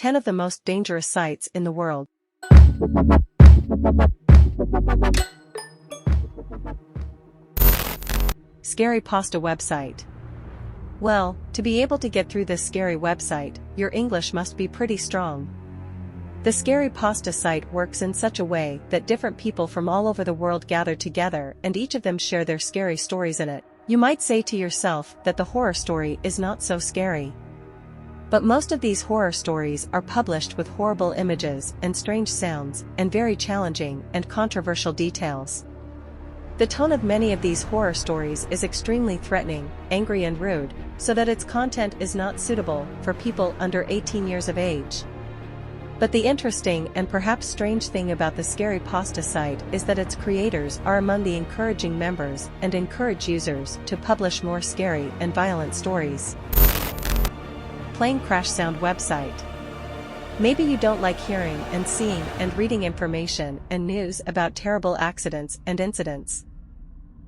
10 of the most dangerous sites in the world. Scary Pasta website. Well, to be able to get through this scary website, your English must be pretty strong. The Scary Pasta site works in such a way that different people from all over the world gather together and each of them share their scary stories in it. You might say to yourself that the horror story is not so scary. But most of these horror stories are published with horrible images and strange sounds and very challenging and controversial details. The tone of many of these horror stories is extremely threatening, angry and rude, so that its content is not suitable for people under 18 years of age. But the interesting and perhaps strange thing about the Scary Pasta site is that its creators are among the encouraging members and encourage users to publish more scary and violent stories. Plane crash sound website. Maybe you don't like hearing and seeing and reading information and news about terrible accidents and incidents.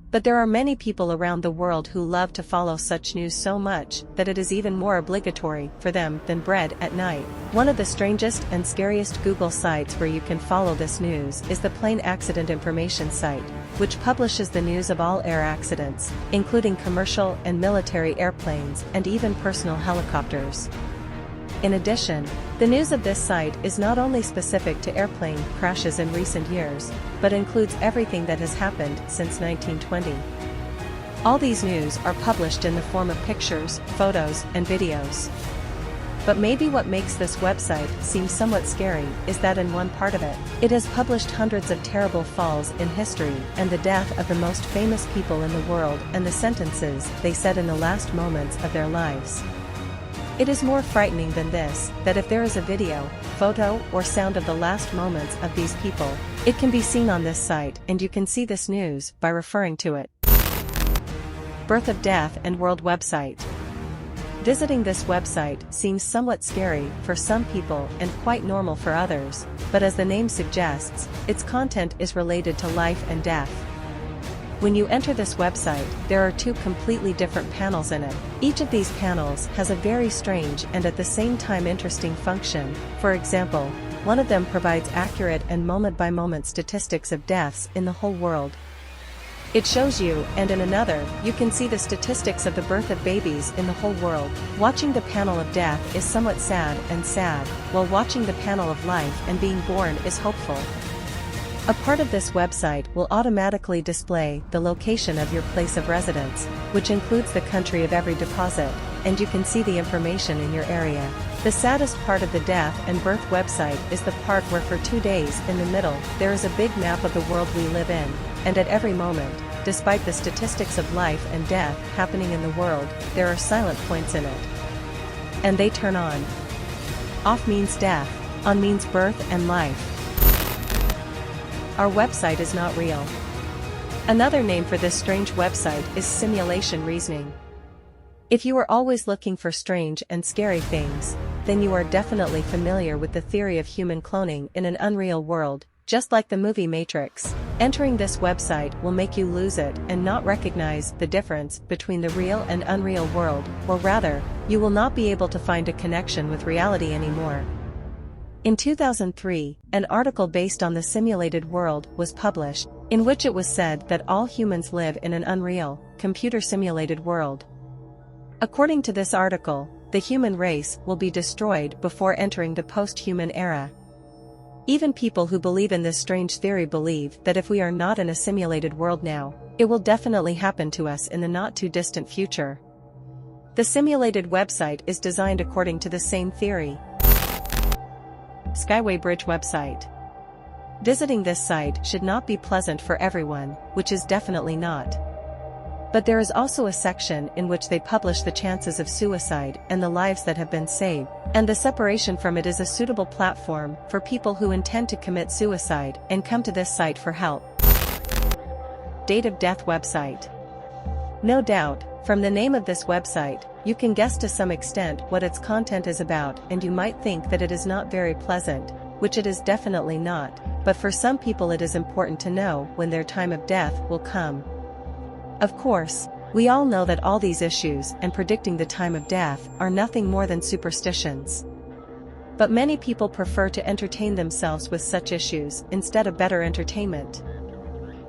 But there are many people around the world who love to follow such news so much that it is even more obligatory for them than bread at night. One of the strangest and scariest Google sites where you can follow this news is the Plane Accident Information site, which publishes the news of all air accidents, including commercial and military airplanes and even personal helicopters. In addition, the news of this site is not only specific to airplane crashes in recent years, but includes everything that has happened since 1920. All these news are published in the form of pictures, photos, and videos. But maybe what makes this website seem somewhat scary is that in one part of it, it has published hundreds of terrible falls in history and the death of the most famous people in the world and the sentences they said in the last moments of their lives. It is more frightening than this, that if there is a video, photo, or sound of the last moments of these people, it can be seen on this site and you can see this news by referring to it. Birth of Death and World website. Visiting this website seems somewhat scary for some people and quite normal for others, but as the name suggests, its content is related to life and death. When you enter this website, there are two completely different panels in it. Each of these panels has a very strange and at the same time interesting function. For example, one of them provides accurate and moment-by-moment statistics of deaths in the whole world. It shows you, and in another, you can see the statistics of the birth of babies in the whole world. Watching the panel of death is somewhat sad, while watching the panel of life and being born is hopeful. A part of this website will automatically display the location of your place of residence, which includes the country of every deposit, and you can see the information in your area. The saddest part of the death and birth website is the part where for 2 days in the middle there is a big map of the world we live in, and at every moment, despite the statistics of life and death happening in the world, there are silent points in it. And they turn on. Off means death, on means birth and life. Our website is not real. Another name for this strange website is simulation reasoning. If you are always looking for strange and scary things, then you are definitely familiar with the theory of human cloning in an unreal world, just like the movie Matrix. Entering this website will make you lose it and not recognize the difference between the real and unreal world, or rather, you will not be able to find a connection with reality anymore. In 2003, an article based on the simulated world was published, in which it was said that all humans live in an unreal, computer-simulated world. According to this article, the human race will be destroyed before entering the post-human era. Even people who believe in this strange theory believe that if we are not in a simulated world now, it will definitely happen to us in the not-too-distant future. The simulated website is designed according to the same theory. Skyway Bridge website. Visiting this site should not be pleasant for everyone, which is definitely not. But there is also a section in which they publish the chances of suicide and the lives that have been saved, and the separation from it is a suitable platform for people who intend to commit suicide and come to this site for help. Date of death website. No doubt, from the name of this website, you can guess to some extent what its content is about, and you might think that it is not very pleasant, which it is definitely not, but for some people it is important to know when their time of death will come. Of course, we all know that all these issues and predicting the time of death are nothing more than superstitions. But many people prefer to entertain themselves with such issues instead of better entertainment.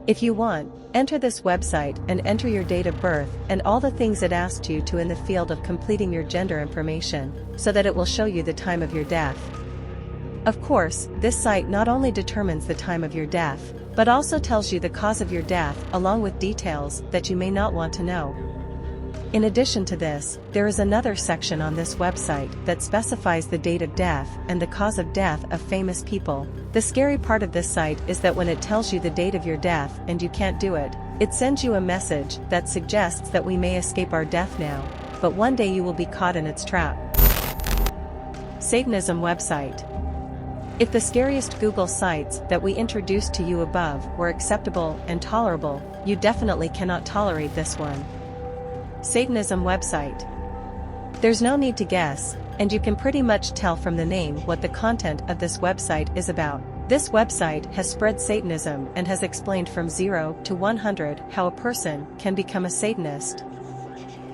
If you want, enter this website and enter your date of birth and all the things it asks you to in the field of completing your gender information, so that it will show you the time of your death. Of course, this site not only determines the time of your death, but also tells you the cause of your death along with details that you may not want to know. In addition to this, there is another section on this website that specifies the date of death and the cause of death of famous people. The scary part of this site is that when it tells you the date of your death and you can't do it, it sends you a message that suggests that we may escape our death now, but one day you will be caught in its trap. Satanism website. If the scariest Google sites that we introduced to you above were acceptable and tolerable, you definitely cannot tolerate this one. Satanism website. There's no need to guess, and you can pretty much tell from the name what the content of this website is about. This website has spread Satanism and has explained from 0 to 100 how a person can become a Satanist.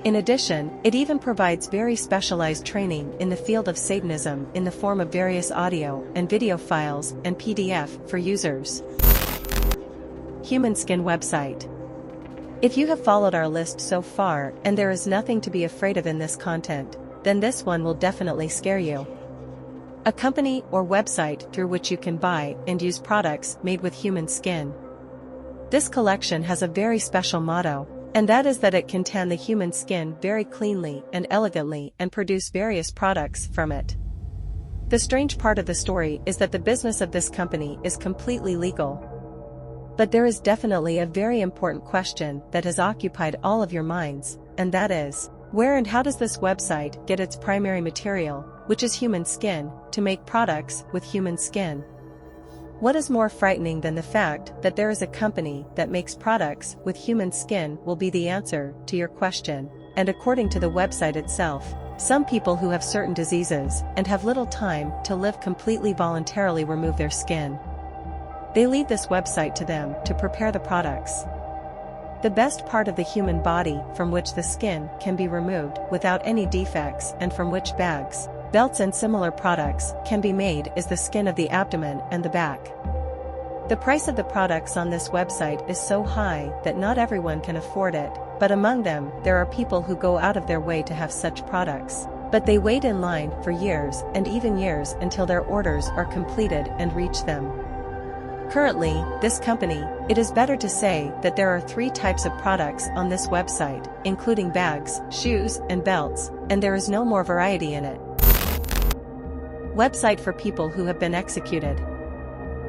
In addition, it even provides very specialized training in the field of Satanism in the form of various audio and video files and PDF for users. Human Skin website. If you have followed our list so far and there is nothing to be afraid of in this content, then this one will definitely scare you. A company or website through which you can buy and use products made with human skin. This collection has a very special motto, and that is that it can tan the human skin very cleanly and elegantly and produce various products from it. The strange part of the story is that the business of this company is completely legal. But there is definitely a very important question that has occupied all of your minds, and that is, where and how does this website get its primary material, which is human skin, to make products with human skin? What is more frightening than the fact that there is a company that makes products with human skin will be the answer to your question, and according to the website itself, some people who have certain diseases and have little time to live completely voluntarily remove their skin. They leave this website to them to prepare the products. The best part of the human body from which the skin can be removed without any defects and from which bags, belts and similar products can be made is the skin of the abdomen and the back. The price of the products on this website is so high that not everyone can afford it, but among them there are people who go out of their way to have such products. But they wait in line for years and even years until their orders are completed and reach them. Currently, this company, it is better to say that there are 3 types of products on this website, including bags, shoes, and belts, and there is no more variety in it. Website for people who have been executed.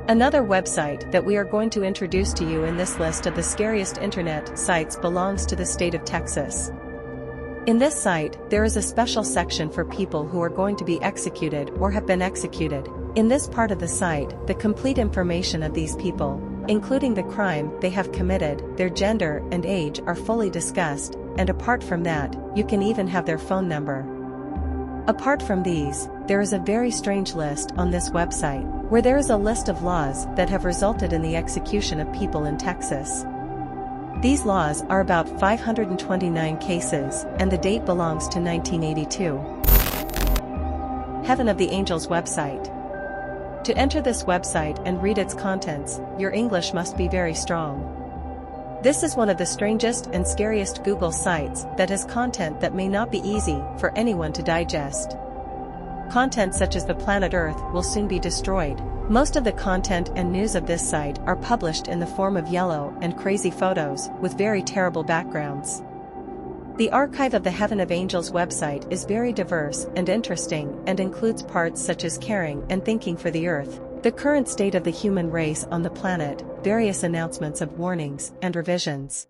Another website that we are going to introduce to you in this list of the scariest internet sites belongs to the state of Texas. In this site, there is a special section for people who are going to be executed or have been executed. In this part of the site, the complete information of these people, including the crime they have committed, their gender and age are fully discussed, and apart from that, you can even have their phone number. Apart from these, there is a very strange list on this website, where there is a list of laws that have resulted in the execution of people in Texas. These laws are about 529 cases, and the date belongs to 1982. Heaven of the Angels website. To enter this website and read its contents, your English must be very strong. This is one of the strangest and scariest Google sites that has content that may not be easy for anyone to digest. Content such as the planet Earth will soon be destroyed. Most of the content and news of this site are published in the form of yellow and crazy photos with very terrible backgrounds. The archive of the Heaven of Angels website is very diverse and interesting and includes parts such as caring and thinking for the Earth, the current state of the human race on the planet, various announcements of warnings and revisions.